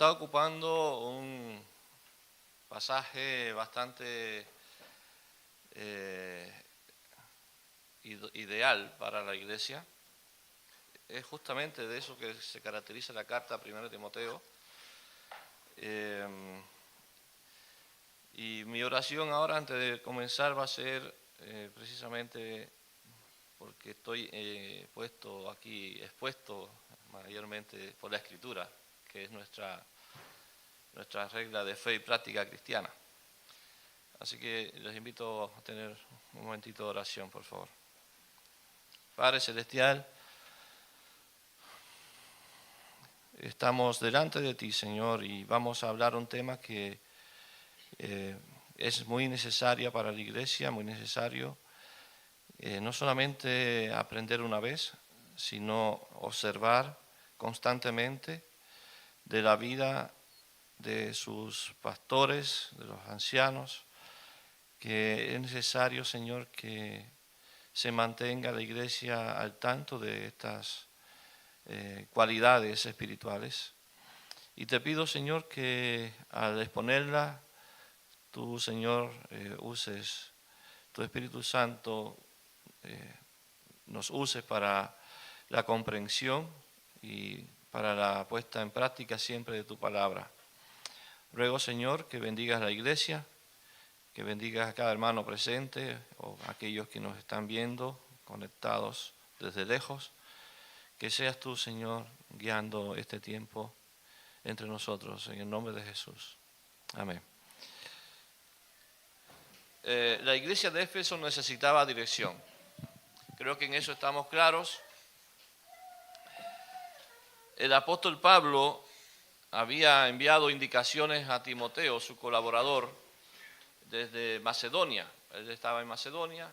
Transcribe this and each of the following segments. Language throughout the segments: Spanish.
está ocupando un pasaje bastante ideal para la iglesia. Es justamente de eso que se caracteriza la carta a 1 Timoteo. Y mi oración ahora, antes de comenzar, va a ser precisamente porque estoy expuesto mayormente por la Escritura, que es nuestra regla de fe y práctica cristiana. Así que les invito a tener un momentito de oración, por favor. Padre Celestial, estamos delante de ti, Señor, y vamos a hablar un tema que es muy necesario para la iglesia, muy necesario, no solamente aprender una vez, sino observar constantemente de la vida de sus pastores, de los ancianos, que es necesario, Señor, que se mantenga la iglesia al tanto de estas cualidades espirituales. Y te pido, Señor, que al exponerla, tú, Señor, uses tu Espíritu Santo, nos uses para la comprensión y para la puesta en práctica siempre de tu palabra. Ruego, Señor, que bendigas la iglesia, que bendigas a cada hermano presente o a aquellos que nos están viendo, conectados desde lejos. Que seas tú, Señor, guiando este tiempo entre nosotros, en el nombre de Jesús. Amén. La iglesia de Éfeso necesitaba dirección. Creo que en eso estamos claros. El apóstol Pablo había enviado indicaciones a Timoteo, su colaborador, desde Macedonia. Él estaba en Macedonia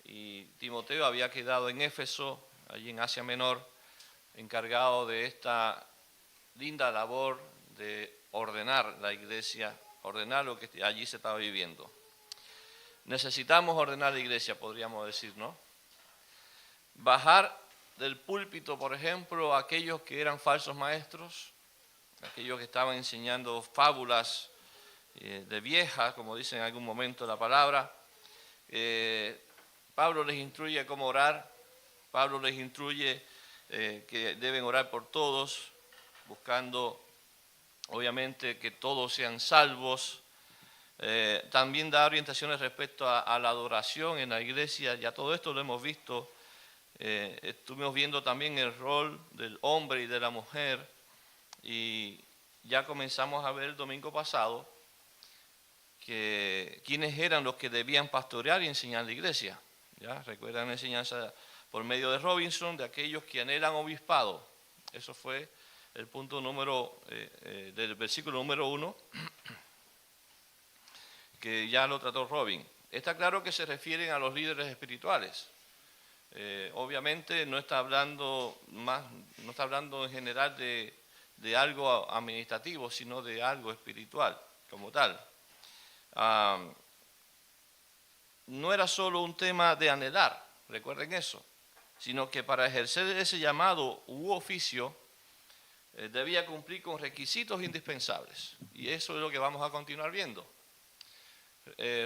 y Timoteo había quedado en Éfeso, allí en Asia Menor, encargado de esta linda labor de ordenar la iglesia, ordenar lo que allí se estaba viviendo. Necesitamos ordenar la iglesia, podríamos decir, ¿no? Bajar del púlpito, por ejemplo, a aquellos que eran falsos maestros, aquellos que estaban enseñando fábulas de viejas, como dice en algún momento la palabra. Pablo les instruye cómo orar, Pablo les instruye que deben orar por todos, buscando obviamente que todos sean salvos. También da orientaciones respecto a la adoración en la iglesia, ya todo esto lo hemos visto. Estuvimos viendo también el rol del hombre y de la mujer y ya comenzamos a ver el domingo pasado que quiénes eran los que debían pastorear y enseñar la iglesia. ¿Ya? Recuerdan la enseñanza por medio de Robinson de aquellos que anhelan obispado. Eso fue el punto del versículo número 1 que ya lo trató Robin. Está claro que se refieren a los líderes espirituales. Obviamente no está hablando en general de algo administrativo, sino de algo espiritual como tal. No era solo un tema de anhelar, recuerden eso, sino que para ejercer ese llamado u oficio debía cumplir con requisitos indispensables. Y eso es lo que vamos a continuar viendo.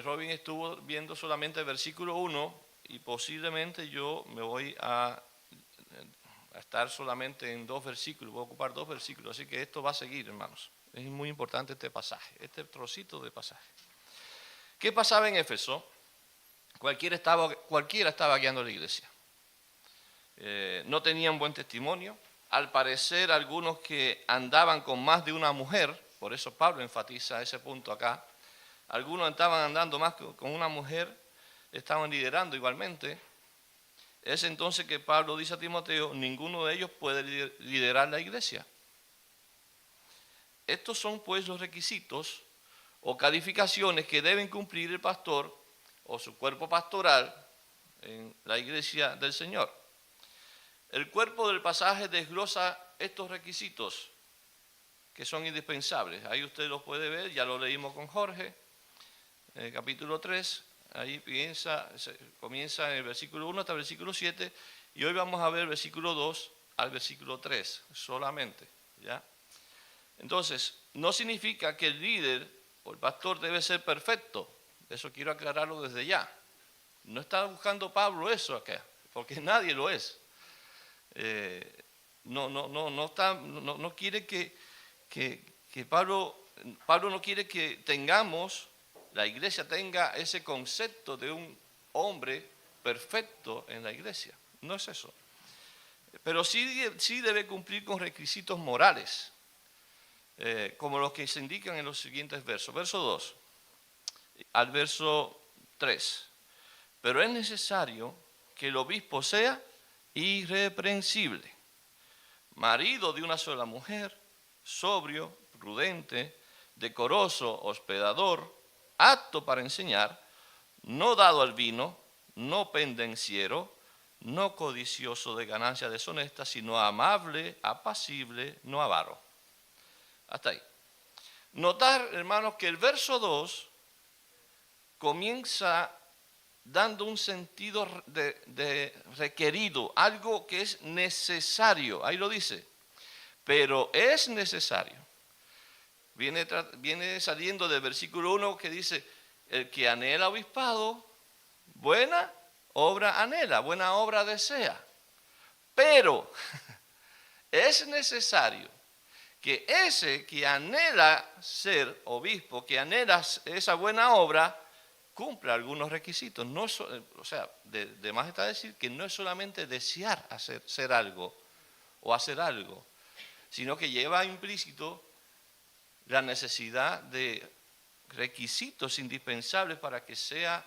Robin estuvo viendo solamente el versículo 1 y posiblemente yo me voy a estar solamente en 2 versículos, voy a ocupar 2 versículos, así que esto va a seguir, hermanos. Es muy importante este pasaje, este trocito de pasaje. ¿Qué pasaba en Éfeso? Cualquiera estaba guiando la iglesia. No tenían buen testimonio. Al parecer, algunos que andaban con más de una mujer, por eso Pablo enfatiza ese punto acá, algunos estaban andando más con una mujer, estaban liderando igualmente. Es entonces que Pablo dice a Timoteo, ninguno de ellos puede liderar la iglesia. Estos son pues los requisitos o calificaciones que deben cumplir el pastor o su cuerpo pastoral en la iglesia del Señor. El cuerpo del pasaje desglosa estos requisitos que son indispensables. Ahí usted los puede ver, ya lo leímos con Jorge, en el capítulo 3, ahí comienza en el versículo 1 hasta el versículo 7, y hoy vamos a ver el versículo 2 al versículo 3 solamente, ¿ya? Entonces, no significa que el líder o el pastor debe ser perfecto. Eso quiero aclararlo desde ya. No está buscando Pablo eso acá, porque nadie lo es. No quiere que Pablo no quiere que la iglesia tenga ese concepto de un hombre perfecto en la iglesia. No es eso. Pero sí debe cumplir con requisitos morales, como los que se indican en los siguientes versos. Verso 2 al verso 3. Pero es necesario que el obispo sea irreprensible, marido de una sola mujer, sobrio, prudente, decoroso, hospedador, apto para enseñar, no dado al vino, no pendenciero, no codicioso de ganancia deshonesta, sino amable, apacible, no avaro. Hasta ahí. Notar, hermanos, que el verso 2 comienza dando un sentido de requerido, algo que es necesario. Ahí lo dice. Pero es necesario. Viene saliendo del versículo 1 que dice, el que anhela obispado, buena obra anhela, buena obra desea. Pero es necesario que ese que anhela ser obispo, que anhela esa buena obra, cumpla algunos requisitos. No, o sea, de más está decir que no es solamente desear ser algo o hacer algo, sino que lleva implícito la necesidad de requisitos indispensables para que sea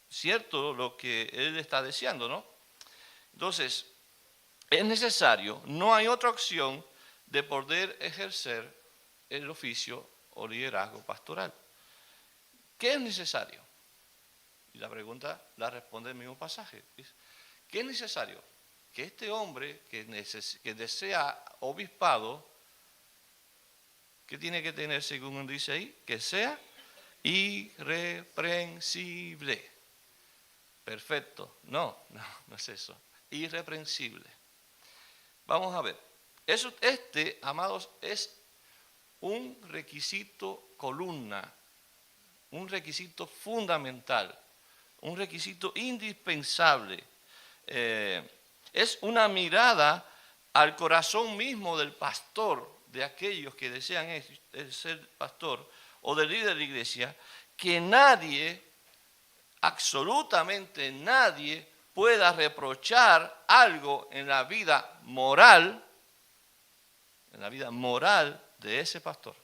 cierto lo que él está deseando, ¿no? Entonces, es necesario, no hay otra opción de poder ejercer el oficio o liderazgo pastoral. ¿Qué es necesario? Y la pregunta la responde el mismo pasaje. ¿Qué es necesario? Que este hombre que desea obispado, ¿qué tiene que tener según dice ahí? Que sea irreprensible. Perfecto. No es eso. Irreprensible. Vamos a ver. Amados, es un requisito columna, un requisito fundamental, un requisito indispensable. Es una mirada al corazón mismo del pastor, de aquellos que desean ser pastor o del líder de la iglesia, que nadie, absolutamente nadie, pueda reprochar algo en la vida moral de ese pastor.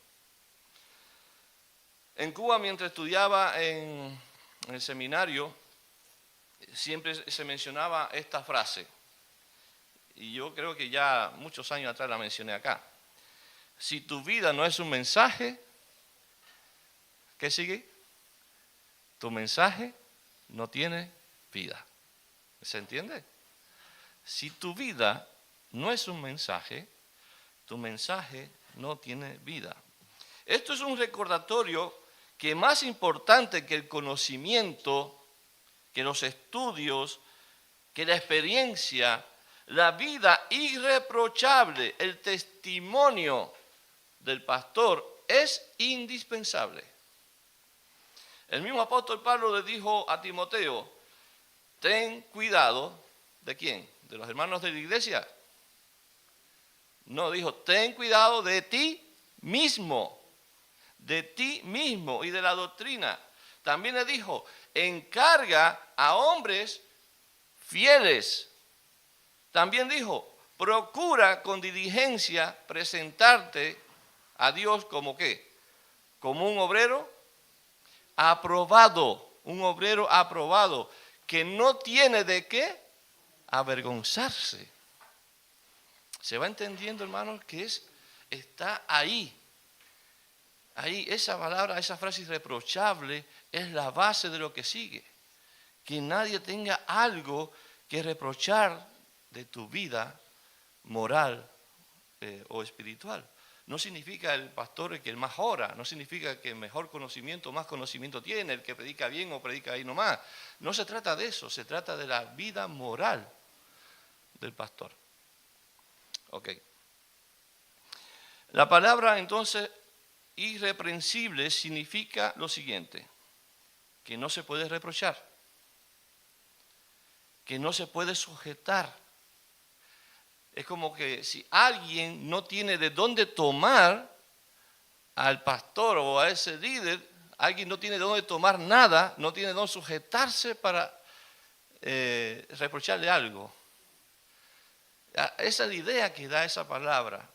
En Cuba, mientras estudiaba en el seminario, siempre se mencionaba esta frase, y yo creo que ya muchos años atrás la mencioné acá. Si tu vida no es un mensaje, ¿qué sigue? Tu mensaje no tiene vida. ¿Se entiende? Si tu vida no es un mensaje, tu mensaje no tiene vida. Esto es un recordatorio que más importante que el conocimiento, que los estudios, que la experiencia, la vida irreprochable, el testimonio del pastor es indispensable. El mismo apóstol Pablo le dijo a Timoteo, ten cuidado, ¿de quién? ¿De los hermanos de la iglesia? No, dijo, ten cuidado de ti mismo y de la doctrina. También le dijo, encarga a hombres fieles. También dijo, procura con diligencia presentarte a Dios como ¿qué? Como un obrero aprobado, que no tiene de qué avergonzarse. ¿Se va entendiendo, hermanos, que está ahí? Ahí, esa palabra, esa frase irreprochable es la base de lo que sigue. Que nadie tenga algo que reprochar de tu vida moral o espiritual. No significa el pastor el que más ora, no significa que mejor conocimiento, más conocimiento tiene, el que predica bien o predica ahí nomás. No se trata de eso, se trata de la vida moral del pastor. Ok. La palabra entonces irreprensible significa lo siguiente, que no se puede reprochar, que no se puede sujetar. Es como que si alguien no tiene de dónde tomar al pastor o a ese líder, alguien no tiene de dónde tomar nada, no tiene de dónde sujetarse para reprocharle algo. Esa es la idea que da esa palabra.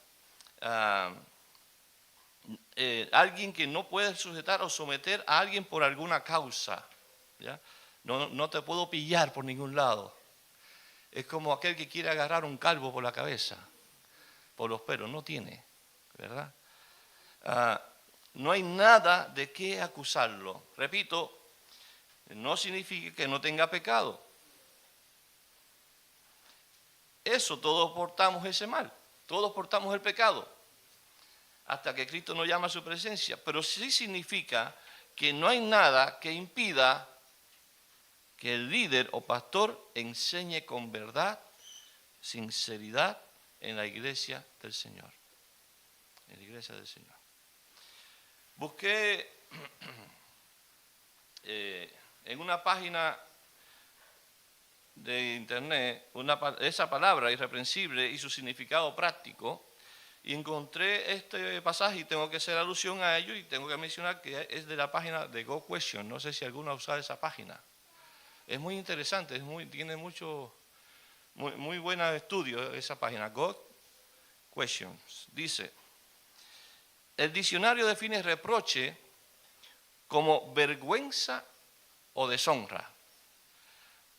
Alguien que no puede sujetar o someter a alguien por alguna causa. ¿Ya? No te puedo pillar por ningún lado. Es como aquel que quiere agarrar un calvo por la cabeza, por los pelos. No tiene, ¿verdad? No hay nada de qué acusarlo. Repito, no significa que no tenga pecado. Eso, todos portamos ese mal. Todos portamos el pecado. Hasta que Cristo nos llama a su presencia. Pero sí significa que no hay nada que impida que el líder o pastor enseñe con verdad, sinceridad en la iglesia del Señor. En la iglesia del Señor. Busqué en una página de internet esa palabra irreprensible y su significado práctico, y encontré este pasaje y tengo que hacer alusión a ello y tengo que mencionar que es de la página de Go Question. No sé si alguno ha usado esa página. Es muy interesante, tiene muy buen estudio esa página, Go Questions. Dice, el diccionario define reproche como vergüenza o deshonra,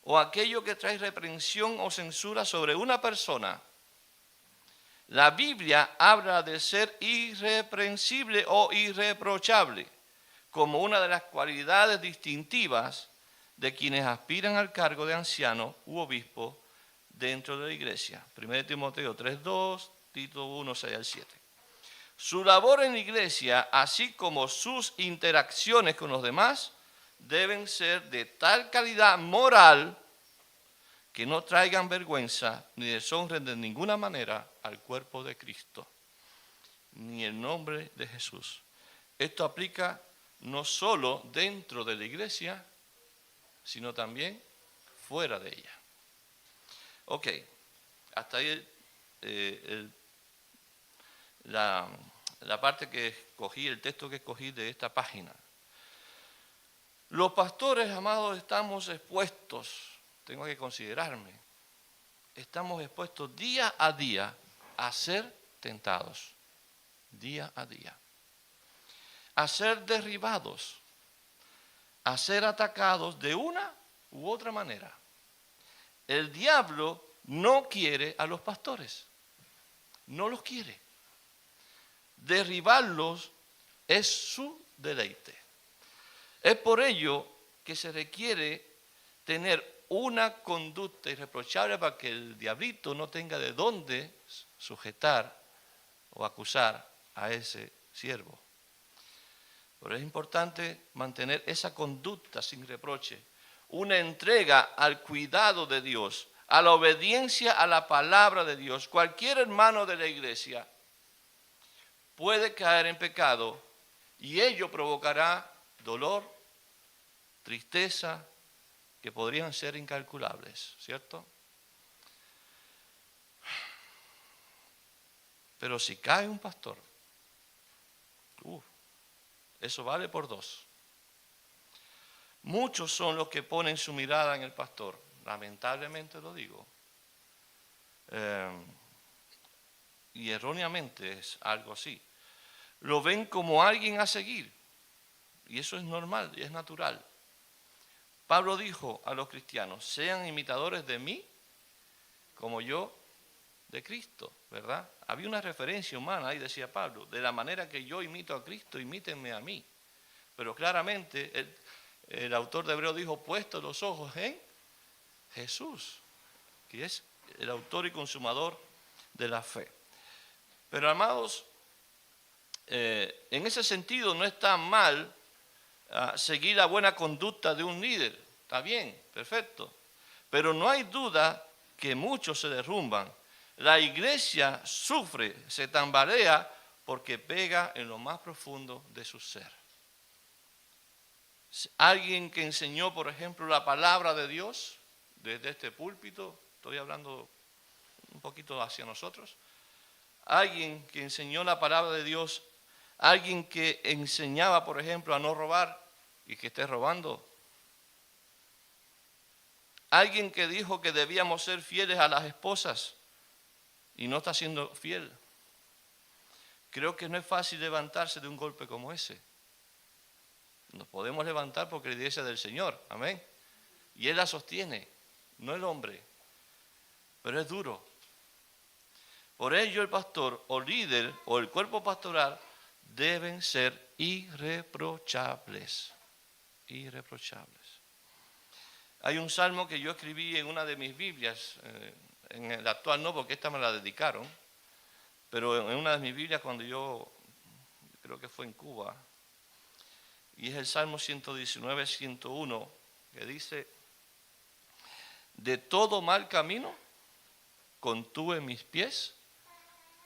o aquello que trae reprensión o censura sobre una persona. La Biblia habla de ser irreprensible o irreprochable como una de las cualidades distintivas de quienes aspiran al cargo de anciano u obispo dentro de la iglesia. 1 Timoteo 3:2, Tito 1:6-7. Su labor en la iglesia, así como sus interacciones con los demás, deben ser de tal calidad moral que no traigan vergüenza ni deshonren de ninguna manera al cuerpo de Cristo, ni el nombre de Jesús. Esto aplica no solo dentro de la iglesia, sino también fuera de ella. Ok, hasta ahí la parte que escogí, el texto que escogí de esta página. Los pastores, amados, estamos expuestos, tengo que considerarme, estamos expuestos día a día a ser tentados, día a día, a ser derribados, a ser atacados de una u otra manera. El diablo no quiere a los pastores, no los quiere. Derribarlos es su deleite. Es por ello que se requiere tener una conducta irreprochable para que el diablito no tenga de dónde sujetar o acusar a ese siervo. Pero es importante mantener esa conducta sin reproche, una entrega al cuidado de Dios, a la obediencia a la palabra de Dios. Cualquier hermano de la iglesia puede caer en pecado y ello provocará dolor, tristeza, que podrían ser incalculables, ¿cierto? Pero si cae un pastor, eso vale por dos. Muchos son los que ponen su mirada en el pastor, lamentablemente lo digo. Y erróneamente es algo así. Lo ven como alguien a seguir. Y eso es normal y es natural. Pablo dijo a los cristianos, sean imitadores de mí como yo de Cristo, ¿verdad? Había una referencia humana ahí, decía Pablo, de la manera que yo imito a Cristo, imítenme a mí. Pero claramente el autor de Hebreo dijo, puesto los ojos en Jesús, que es el autor y consumador de la fe. Pero amados, en ese sentido no está mal seguir la buena conducta de un líder. Está bien, perfecto. Pero no hay duda que muchos se derrumban. La iglesia sufre, se tambalea porque pega en lo más profundo de su ser. Alguien que enseñó, por ejemplo, la palabra de Dios desde este púlpito, estoy hablando un poquito hacia nosotros, alguien que enseñó la palabra de Dios, alguien que enseñaba, por ejemplo, a no robar y que esté robando, alguien que dijo que debíamos ser fieles a las esposas y no está siendo fiel. Creo que no es fácil levantarse de un golpe como ese. Nos podemos levantar porque la iglesia es del Señor, amén. Y Él la sostiene, no el hombre, pero es duro. Por ello el pastor o líder o el cuerpo pastoral deben ser irreprochables. Irreprochables. Hay un salmo que yo escribí en una de mis Biblias, en el actual no, porque esta me la dedicaron, pero en una de mis Biblias cuando yo, creo que fue en Cuba, y es el Salmo 119, 101, que dice: de todo mal camino contuve mis pies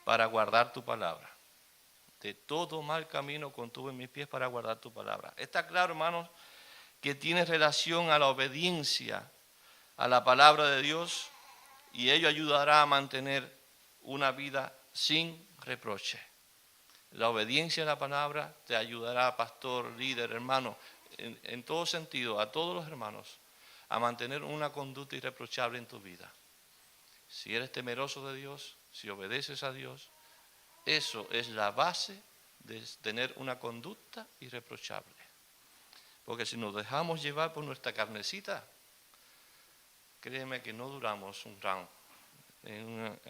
para guardar tu palabra. De todo mal camino contuve mis pies para guardar tu palabra. Está claro, hermanos, que tiene relación a la obediencia a la palabra de Dios, y ello ayudará a mantener una vida sin reproche. La obediencia a la palabra te ayudará, pastor, líder, hermano, en todo sentido, a todos los hermanos, a mantener una conducta irreprochable en tu vida. Si eres temeroso de Dios, si obedeces a Dios, eso es la base de tener una conducta irreprochable. Porque si nos dejamos llevar por nuestra carnecita, créeme que no duramos un round,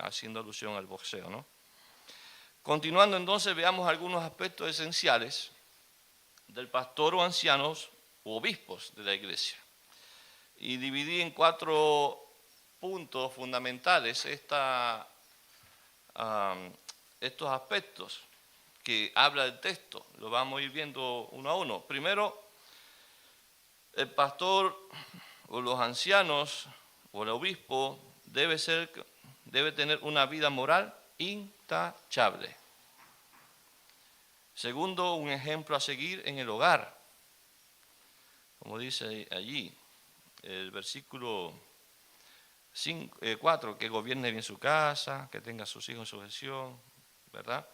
haciendo alusión al boxeo, ¿no? Continuando entonces, veamos algunos aspectos esenciales del pastor o ancianos u obispos de la iglesia. Y dividí en 4 puntos fundamentales estos aspectos que habla el texto. Lo vamos a ir viendo uno a uno. Primero, el pastor o los ancianos o el obispo debe tener una vida moral intachable. Segundo, un ejemplo a seguir en el hogar. Como dice allí, el versículo 4, que gobierne bien su casa, que tenga a sus hijos en sujeción, ¿verdad?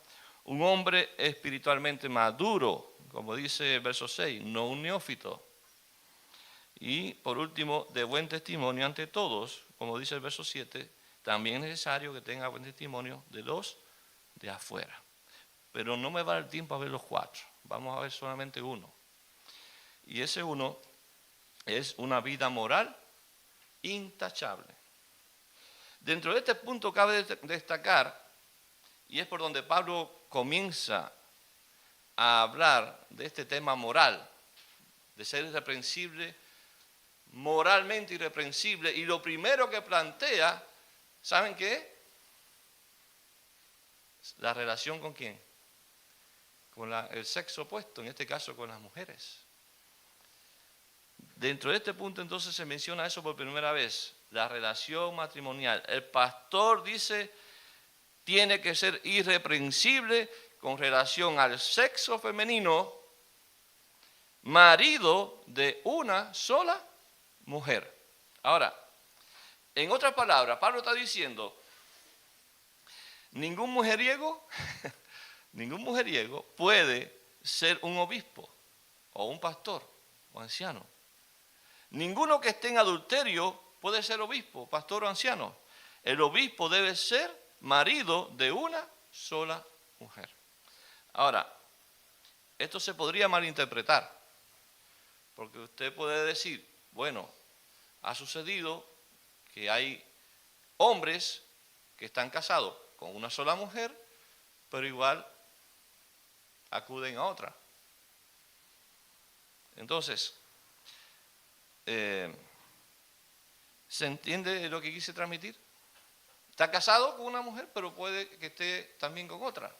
Un hombre espiritualmente maduro, como dice el verso 6, no un neófito. Y por último, de buen testimonio ante todos, como dice el verso 7, también es necesario que tenga buen testimonio de los de afuera. Pero no me va el tiempo a ver los 4, vamos a ver solamente uno. Y ese uno es una vida moral intachable. Dentro de este punto cabe destacar, y es por donde Pablo comienza a hablar de este tema moral, de ser irreprensible, moralmente irreprensible, y lo primero que plantea, ¿saben qué? La relación con quién, con el sexo opuesto, en este caso con las mujeres. Dentro de este punto entonces se menciona eso por primera vez, la relación matrimonial. El pastor dice, tiene que ser irreprensible con relación al sexo femenino, marido de una sola mujer. Ahora, en otras palabras, Pablo está diciendo, ningún mujeriego puede ser un obispo o un pastor o anciano. Ninguno que esté en adulterio puede ser obispo, pastor o anciano. El obispo debe ser marido de una sola mujer. Ahora, esto se podría malinterpretar, porque usted puede decir, bueno, ha sucedido que hay hombres que están casados con una sola mujer, pero igual acuden a otra. Entonces, ¿se entiende lo que quise transmitir? Está casado con una mujer, pero puede que esté también con otra.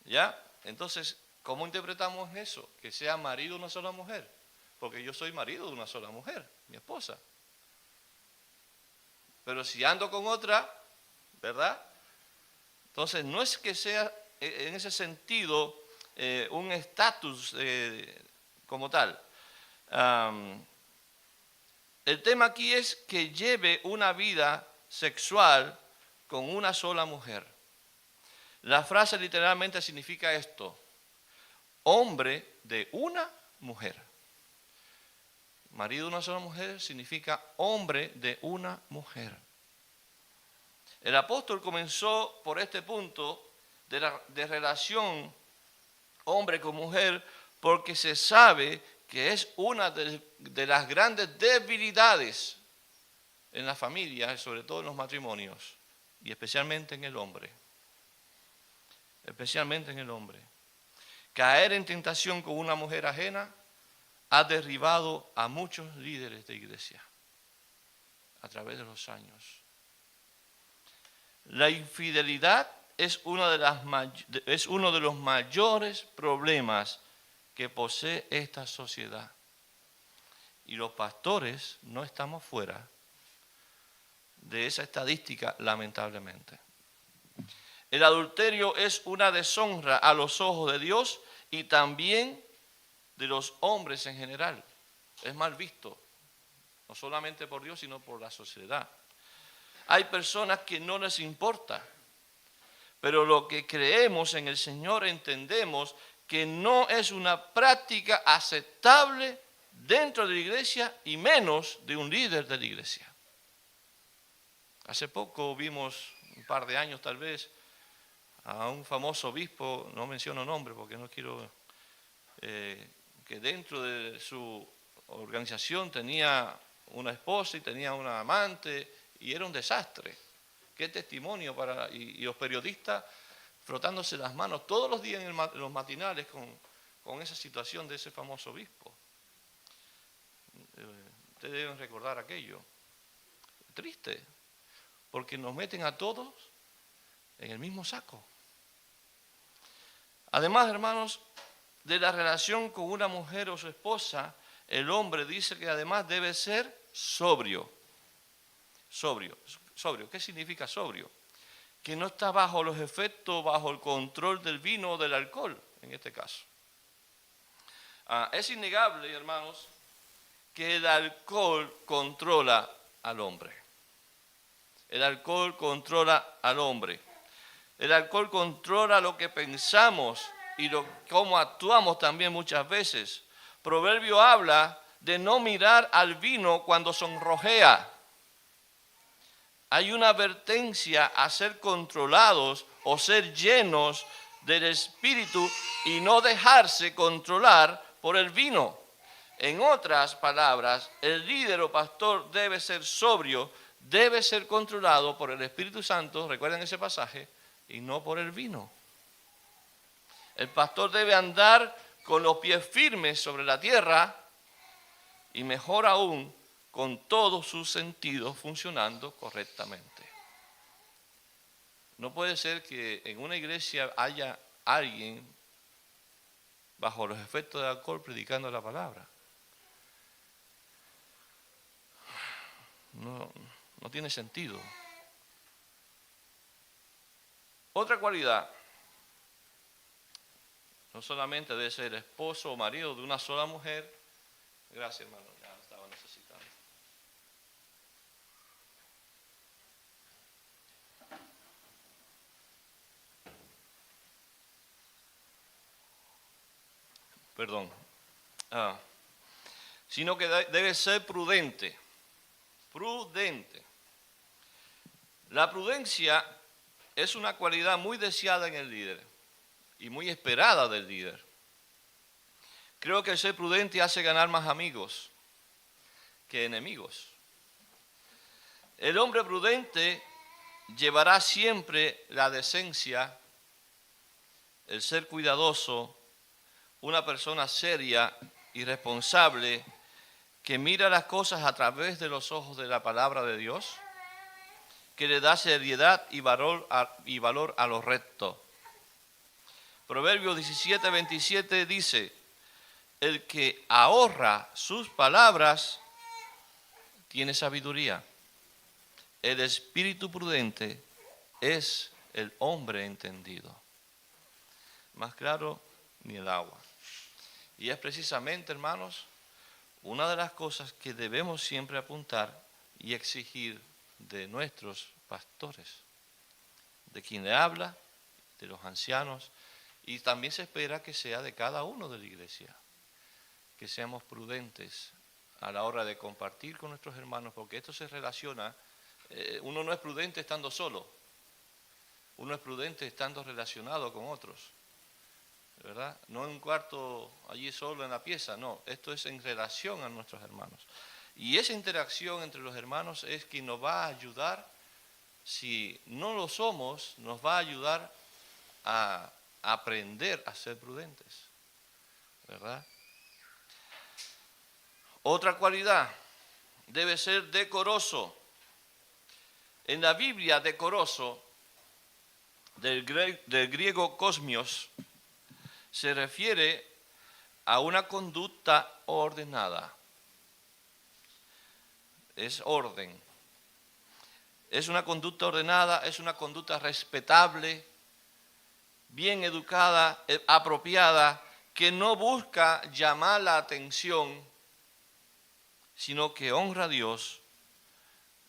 ¿Ya? Entonces, ¿cómo interpretamos eso? Que sea marido de una sola mujer. Porque yo soy marido de una sola mujer, mi esposa. Pero si ando con otra, ¿verdad? Entonces, no es que sea en ese sentido un estatus como tal. El tema aquí es que lleve una vida sexual con una sola mujer. La frase literalmente significa esto: hombre de una mujer. Marido de una sola mujer significa hombre de una mujer. El apóstol comenzó por este punto de relación hombre con mujer porque se sabe que es una de las grandes debilidades en la familia, sobre todo en los matrimonios, y especialmente en el hombre. Especialmente en el hombre. Caer en tentación con una mujer ajena ha derribado a muchos líderes de iglesia a través de los años. La infidelidad es uno de los mayores problemas que posee esta sociedad. Y los pastores no estamos fuera de esa estadística, lamentablemente. El adulterio es una deshonra a los ojos de Dios y también de los hombres en general. Es mal visto, no solamente por Dios, sino por la sociedad. Hay personas que no les importa, pero lo que creemos en el Señor entendemos que no es una práctica aceptable dentro de la iglesia y menos de un líder de la iglesia. Hace poco vimos, un par de años tal vez, a un famoso obispo, no menciono nombre porque no quiero, que dentro de su organización tenía una esposa y tenía una amante y era un desastre. Qué testimonio y los periodistas frotándose las manos todos los días en los matinales con esa situación de ese famoso obispo. Ustedes deben recordar aquello. Triste, porque nos meten a todos en el mismo saco. Además, hermanos, de la relación con una mujer o su esposa, el hombre dice que además debe ser sobrio. Sobrio. ¿Qué significa sobrio? Que no está bajo los efectos, bajo el control del vino o del alcohol, en este caso. Es innegable, hermanos, que el alcohol controla al hombre. El alcohol controla al hombre. El alcohol controla lo que pensamos y cómo actuamos también muchas veces. Proverbio habla de no mirar al vino cuando sonrojea. Hay una advertencia a ser controlados o ser llenos del Espíritu y no dejarse controlar por el vino. En otras palabras, el líder o pastor debe ser sobrio, debe ser controlado por el Espíritu Santo, recuerden ese pasaje, y no por el vino. El pastor debe andar con los pies firmes sobre la tierra y mejor aún, con todos sus sentidos funcionando correctamente. No puede ser que en una iglesia haya alguien bajo los efectos del alcohol predicando la palabra. No tiene sentido. Otra cualidad, no solamente debe ser esposo o marido de una sola mujer. Gracias, hermano, ya estaba necesitando. Perdón. Sino que debe ser prudente. Prudente. La prudencia es una cualidad muy deseada en el líder y muy esperada del líder. Creo que el ser prudente hace ganar más amigos que enemigos. El hombre prudente llevará siempre la decencia, el ser cuidadoso, una persona seria y responsable que mira las cosas a través de los ojos de la palabra de Dios, que le da seriedad y valor a lo recto. Proverbios 17:27 dice: el que ahorra sus palabras tiene sabiduría. El espíritu prudente es el hombre entendido. más claro ni el agua. Y es precisamente, hermanos, una de las cosas que debemos siempre apuntar y exigir de nuestros pastores, de quien le habla, de los ancianos, y también se espera que sea de cada uno de la iglesia, que seamos prudentes a la hora de compartir con nuestros hermanos, porque esto se relaciona, uno no es prudente estando solo, uno es prudente estando relacionado con otros, ¿verdad? No en un cuarto allí solo en la pieza, no, esto es en relación a nuestros hermanos. Y esa interacción entre los hermanos es quien nos va a ayudar, si no lo somos, nos va a ayudar a aprender a ser prudentes, ¿verdad? Otra cualidad, debe ser decoroso. En la Biblia, decoroso, del griego kosmios, se refiere a una conducta ordenada. Es orden. Es una conducta ordenada, es una conducta respetable, bien educada, apropiada, que no busca llamar la atención, sino que honra a Dios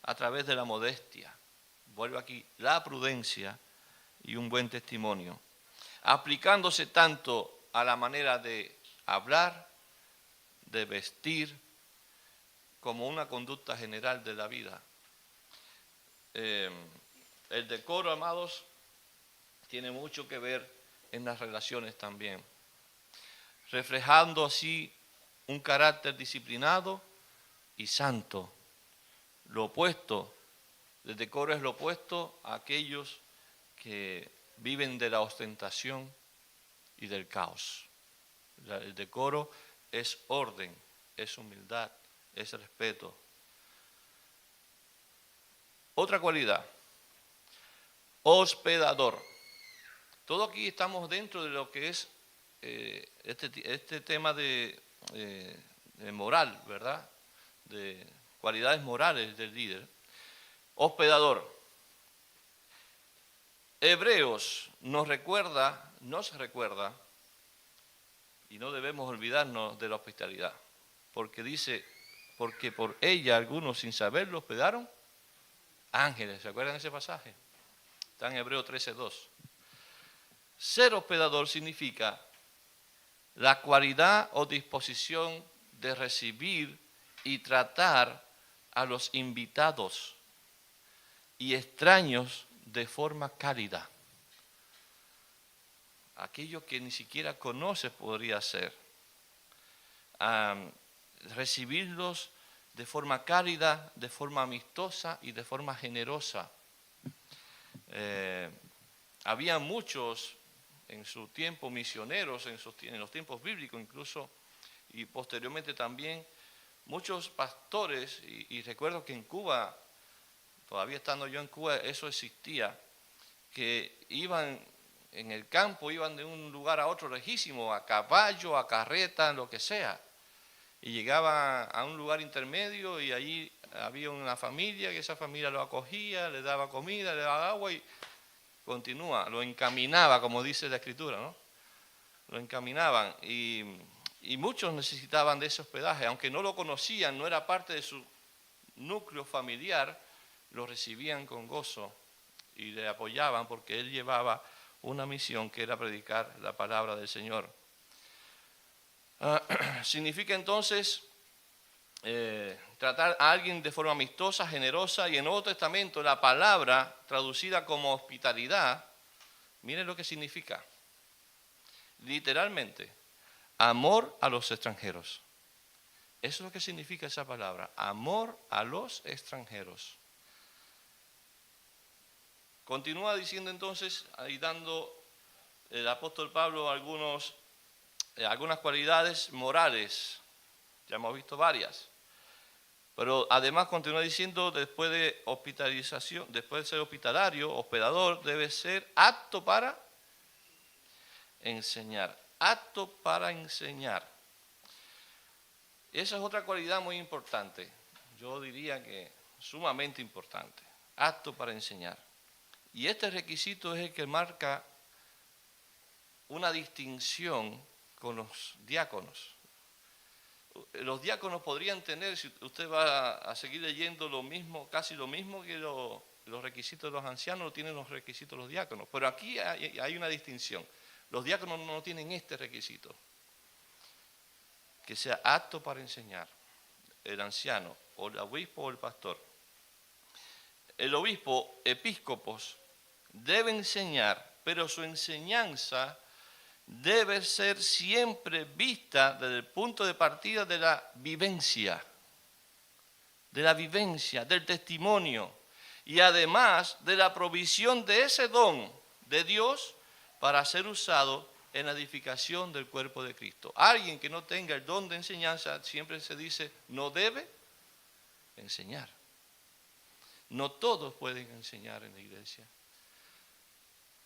a través de la modestia. Vuelvo aquí, la prudencia y un buen testimonio, aplicándose tanto a la manera de hablar, de vestir, como una conducta general de la vida. El decoro, amados, tiene mucho que ver en las relaciones también, reflejando así un carácter disciplinado y santo. Lo opuesto, el decoro es lo opuesto a aquellos que viven de la ostentación y del caos. El decoro es orden, es humildad, es respeto. Otra cualidad, hospedador. Todo aquí estamos dentro de lo que es este tema de moral, ¿verdad? De cualidades morales del líder. Hospedador. Hebreos nos recuerda, y no debemos olvidarnos de la hospitalidad, porque dice, porque por ella algunos sin saberlo hospedaron ángeles. ¿Se acuerdan de ese pasaje? Está en Hebreos 13:2. Ser hospedador significa la cualidad o disposición de recibir y tratar a los invitados y extraños de forma cálida. Aquello que ni siquiera conoce podría ser. Recibirlos de forma cálida, de forma amistosa y de forma generosa. Había muchos en su tiempo misioneros, en los tiempos bíblicos incluso, y posteriormente también, muchos pastores, y recuerdo que en Cuba, todavía estando yo en Cuba, eso existía, que iban en el campo, iban de un lugar a otro lejísimo, a caballo, a carreta, lo que sea, y llegaban a un lugar intermedio y allí había una familia, que esa familia lo acogía, le daba comida, le daba agua y continúa, lo encaminaba, como dice la Escritura, ¿no? Lo encaminaban y muchos necesitaban de ese hospedaje, aunque no lo conocían, no era parte de su núcleo familiar, lo recibían con gozo y le apoyaban porque él llevaba una misión que era predicar la palabra del Señor. Significa entonces tratar a alguien de forma amistosa, generosa, y en el Nuevo Testamento la palabra traducida como hospitalidad, miren lo que significa, literalmente, amor a los extranjeros. Eso es lo que significa esa palabra, amor a los extranjeros. Continúa diciendo entonces, ahí dando el apóstol Pablo algunas cualidades morales, ya hemos visto varias, pero además continúa diciendo, después de hospitalización, después de ser hospitalario, hospedador, debe ser apto para enseñar, apto para enseñar. Esa es otra cualidad muy importante, yo diría que sumamente importante, apto para enseñar. Y este requisito es el que marca una distinción con los diáconos. Los diáconos podrían tener, si usted va a seguir leyendo lo mismo, casi lo mismo que los requisitos de los ancianos, tienen los requisitos de los diáconos. Pero aquí hay una distinción. Los diáconos no tienen este requisito, que sea apto para enseñar, el anciano, o el obispo o el pastor. El obispo, episcopos, debe enseñar, pero su enseñanza debe ser siempre vista desde el punto de partida de la vivencia, del testimonio, y además de la provisión de ese don de Dios para ser usado en la edificación del cuerpo de Cristo. Alguien que no tenga el don de enseñanza, siempre se dice, no debe enseñar. No todos pueden enseñar en la iglesia,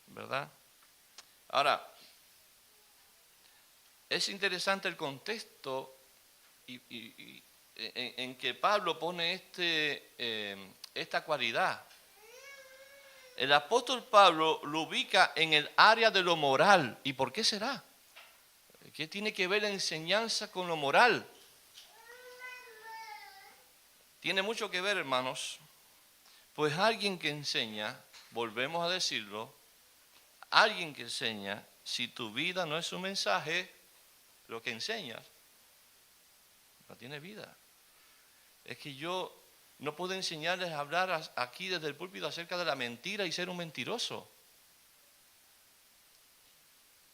¿verdad? Ahora, es interesante el contexto en que Pablo pone esta cualidad. El apóstol Pablo lo ubica en el área de lo moral. ¿Y por qué será? ¿Qué tiene que ver la enseñanza con lo moral? Tiene mucho que ver, hermanos, pues alguien que enseña, volvemos a decirlo, alguien que enseña, si tu vida no es un mensaje, lo que enseñas no tiene vida. Es que yo no puedo enseñarles a hablar aquí desde el púlpito acerca de la mentira y ser un mentiroso.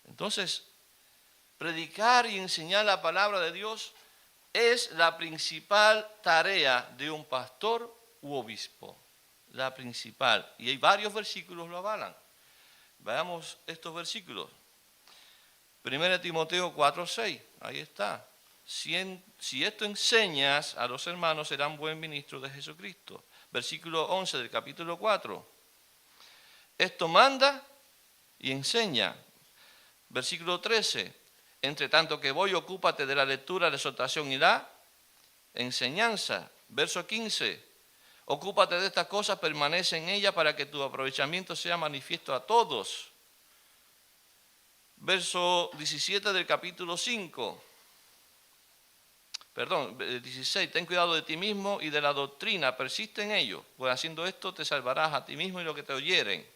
Entonces, predicar y enseñar la palabra de Dios es la principal tarea de un pastor u obispo. La principal. Y hay varios versículos lo avalan. Veamos estos versículos. 1 Timoteo 4:6, ahí está. Si esto enseñas a los hermanos, serán buen ministro de Jesucristo. Versículo 11 del capítulo 4. Esto manda y enseña. Versículo 13. Entre tanto que voy, ocúpate de la lectura, la exhortación y la enseñanza. Verso 15. Ocúpate de estas cosas, permanece en ellas para que tu aprovechamiento sea manifiesto a todos. Verso 17 del capítulo 5. 16. Ten cuidado de ti mismo y de la doctrina, persiste en ello, pues haciendo esto te salvarás a ti mismo y lo que te oyeren.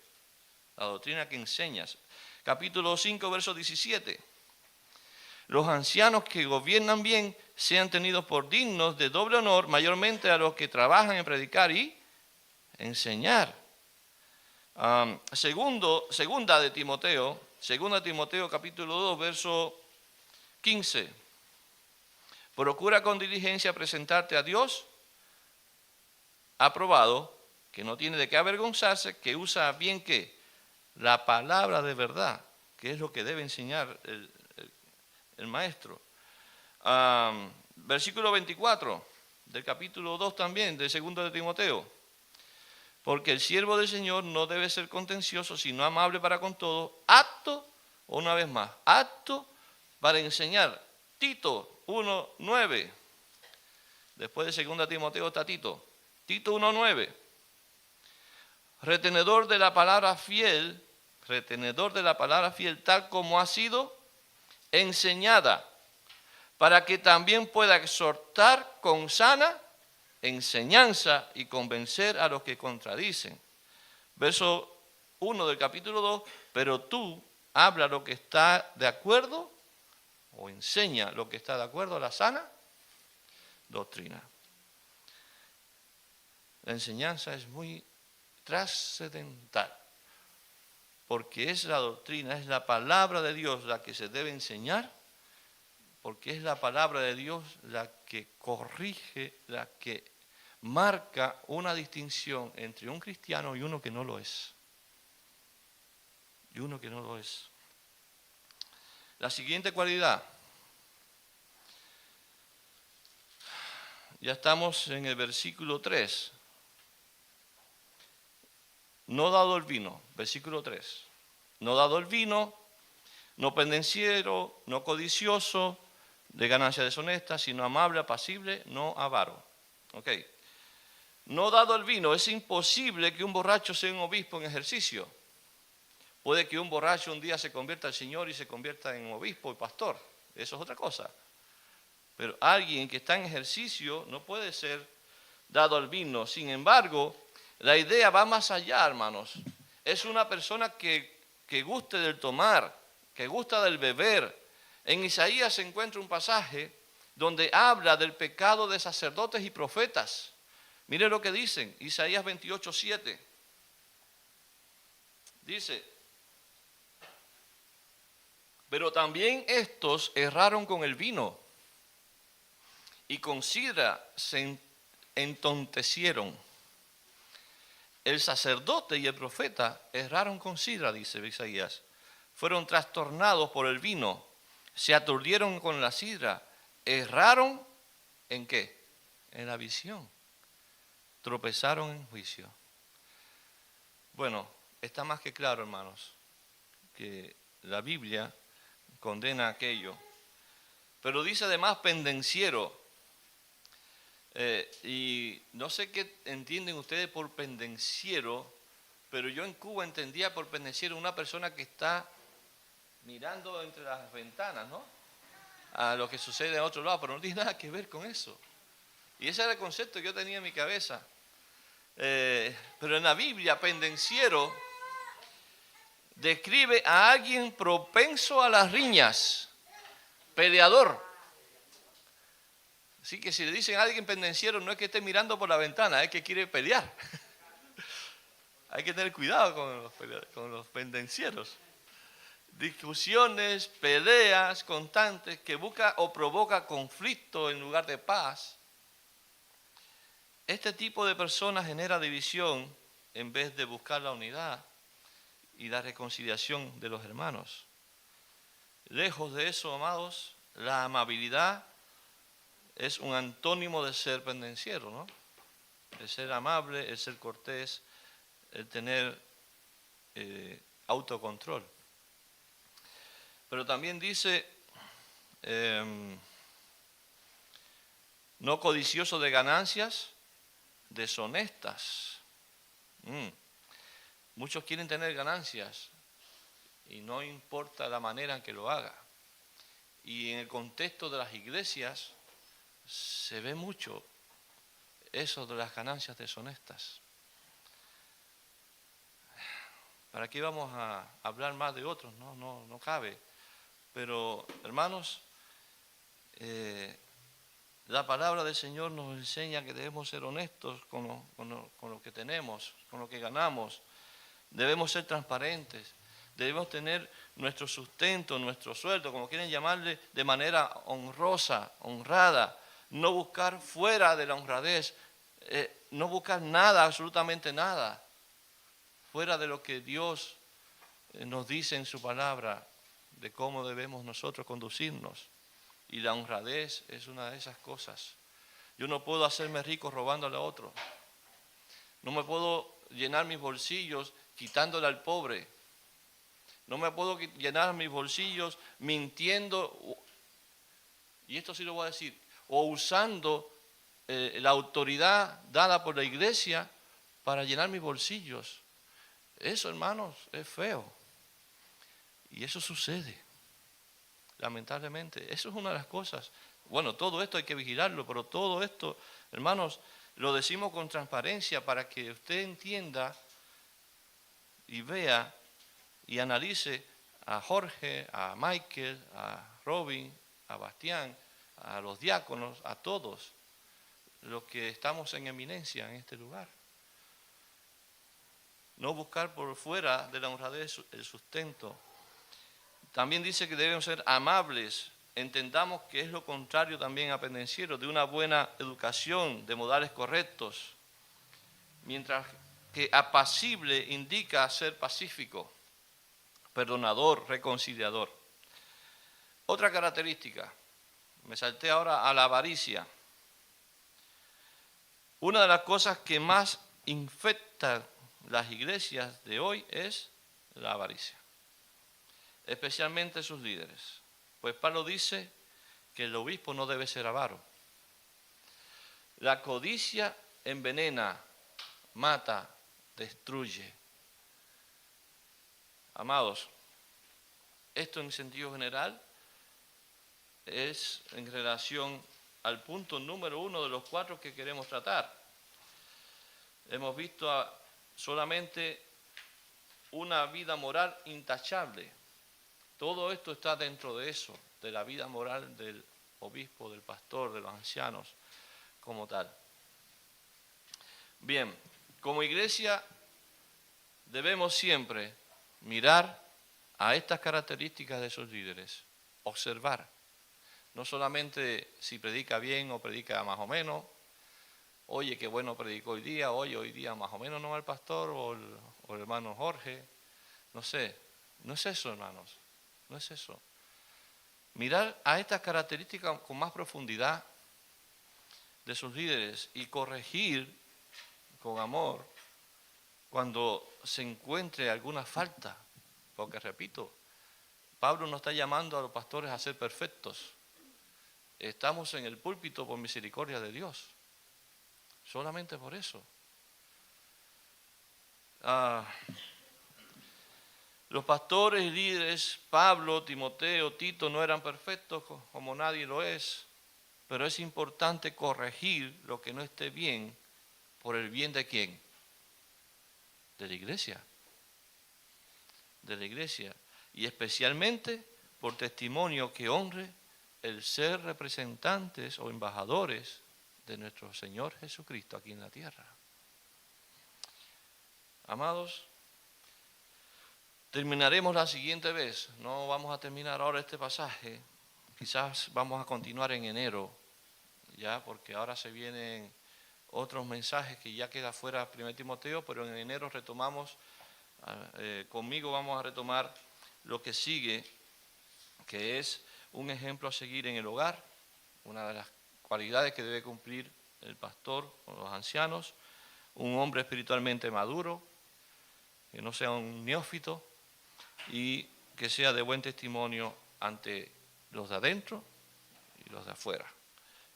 La doctrina que enseñas. Capítulo 5, verso 17. Los ancianos que gobiernan bien sean tenidos por dignos de doble honor, mayormente a los que trabajan en predicar y enseñar. Segunda de Timoteo capítulo 2, verso 15. Procura con diligencia presentarte a Dios aprobado, que no tiene de qué avergonzarse, que usa bien ¿qué? La palabra de verdad, que es lo que debe enseñar el maestro. Versículo 24 del capítulo 2 también, de 2 de Timoteo. Porque el siervo del Señor no debe ser contencioso, sino amable para con todos, apto, una vez más, apto para enseñar. Tito 1:9. Después de 2 Timoteo está Tito. Tito 1:9. Retenedor de la palabra fiel, tal como ha sido enseñada, para que también pueda exhortar con sana enseñanza y convencer a los que contradicen. Verso 1 del capítulo 2, pero tú habla lo que está de acuerdo o enseña lo que está de acuerdo a la sana doctrina. La enseñanza es muy trascendental, porque es la doctrina, es la palabra de Dios la que se debe enseñar, porque es la palabra de Dios la que corrige, la que marca una distinción entre un cristiano y uno que no lo es. La siguiente cualidad. Ya estamos en el versículo 3. No dado el vino, versículo 3. No dado el vino, no pendenciero, no codicioso, de ganancia deshonesta, sino amable, apacible, no avaro. Ok. No dado el vino, es imposible que un borracho sea un obispo en ejercicio. Puede que un borracho un día se convierta al Señor y se convierta en obispo y pastor. Eso es otra cosa. Pero alguien que está en ejercicio no puede ser dado al vino. Sin embargo, la idea va más allá, hermanos. Es una persona que guste del tomar, que gusta del beber. En Isaías se encuentra un pasaje donde habla del pecado de sacerdotes y profetas. Mire lo que dicen, Isaías 28:7. Dice: pero también estos erraron con el vino y con sidra se entontecieron. El sacerdote y el profeta erraron con sidra, dice Isaías. Fueron trastornados por el vino, se aturdieron con la sidra. Erraron ¿en qué? En la visión. Tropezaron en juicio. Bueno, está más que claro, hermanos, que la Biblia condena aquello. Pero dice además pendenciero. Y no sé qué entienden ustedes por pendenciero, pero yo en Cuba entendía por pendenciero una persona que está mirando entre las ventanas, ¿no? A lo que sucede en otro lado, pero no tiene nada que ver con eso. Y ese era el concepto que yo tenía en mi cabeza. Pero en la Biblia, pendenciero describe a alguien propenso a las riñas, peleador. Así que si le dicen a alguien pendenciero, no es que esté mirando por la ventana, es que quiere pelear. Hay que tener cuidado con los pendencieros. Discusiones, peleas constantes que busca o provoca conflicto en lugar de paz. Este tipo de personas genera división en vez de buscar la unidad y la reconciliación de los hermanos. Lejos de eso, amados, la amabilidad es un antónimo de ser pendenciero, ¿no? El ser amable, el ser cortés, el tener autocontrol. Pero también dice, no codicioso de ganancias deshonestas. Muchos quieren tener ganancias y no importa la manera en que lo haga. Y en el contexto de las iglesias se ve mucho eso de las ganancias deshonestas. ¿Para qué vamos a hablar más de otros? No cabe. Pero, hermanos, la palabra del Señor nos enseña que debemos ser honestos con lo que tenemos, con lo que ganamos. Debemos ser transparentes. Debemos tener nuestro sustento, nuestro sueldo, como quieren llamarle, de manera honrosa, honrada. No buscar fuera de la honradez, no buscar nada, absolutamente nada, fuera de lo que Dios nos dice en su palabra, de cómo debemos nosotros conducirnos. Y la honradez es una de esas cosas. Yo no puedo hacerme rico robándole a otro. No me puedo llenar mis bolsillos quitándole al pobre. No me puedo llenar mis bolsillos mintiendo, y esto sí lo voy a decir, o usando la autoridad dada por la iglesia para llenar mis bolsillos. Eso, hermanos, es feo. Y eso sucede, lamentablemente. Eso es una de las cosas. Bueno, todo esto hay que vigilarlo, pero todo esto, hermanos, lo decimos con transparencia para que usted entienda y vea y analice a Jorge, a Michael, a Robin, a Bastián, a los diáconos, a todos los que estamos en eminencia en este lugar. No buscar por fuera de la honradez el sustento. También dice que debemos ser amables. Entendamos que es lo contrario también a pendenciero, de una buena educación, de modales correctos. Mientras que apacible indica ser pacífico, perdonador, reconciliador. Otra característica, me salté ahora a la avaricia. Una de las cosas que más infecta las iglesias de hoy es la avaricia, especialmente sus líderes. Pues Pablo dice que el obispo no debe ser avaro. La codicia envenena, mata, destruye. Amados, esto en sentido general es en relación al punto número 1 de los 4 que queremos tratar. Hemos visto solamente una vida moral intachable. Todo esto está dentro de eso, de la vida moral del obispo, del pastor, de los ancianos, como tal. Bien, como iglesia debemos siempre mirar a estas características de sus líderes, observar, no solamente si predica bien o predica más o menos, oye, qué bueno predicó hoy día, oye, hoy día más o menos no va el pastor o el hermano Jorge, no sé, no es eso, hermanos, no es eso. Mirar a estas características con más profundidad de sus líderes y corregir con amor cuando se encuentre alguna falta, porque repito, Pablo no está llamando a los pastores a ser perfectos. Estamos en el púlpito por misericordia de Dios, solamente por eso. Los pastores y líderes, Pablo, Timoteo, Tito, no eran perfectos como nadie lo es, pero es importante corregir lo que no esté bien por el bien de quién, de la iglesia, y especialmente por testimonio que honre el ser representantes o embajadores de nuestro Señor Jesucristo aquí en la tierra. Amados, terminaremos la siguiente vez, no vamos a terminar ahora este pasaje, quizás vamos a continuar en enero, ya, porque ahora se vienen otros mensajes que ya queda fuera 1 Timoteo, pero en enero retomamos, conmigo vamos a retomar lo que sigue, que es un ejemplo a seguir en el hogar, una de las cualidades que debe cumplir el pastor o los ancianos, un hombre espiritualmente maduro, que no sea un neófito y que sea de buen testimonio ante los de adentro y los de afuera.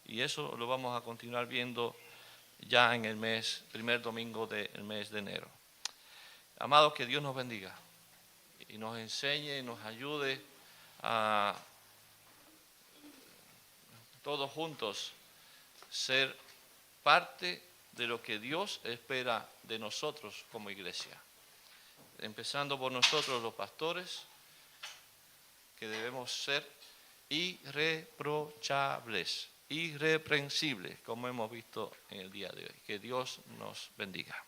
Y eso lo vamos a continuar viendo ya en el primer domingo del mes de enero. Amados, que Dios nos bendiga y nos enseñe y nos ayude a todos juntos ser parte de lo que Dios espera de nosotros como iglesia. Empezando por nosotros los pastores, que debemos ser irreprochables, irreprensibles, como hemos visto en el día de hoy. Que Dios nos bendiga.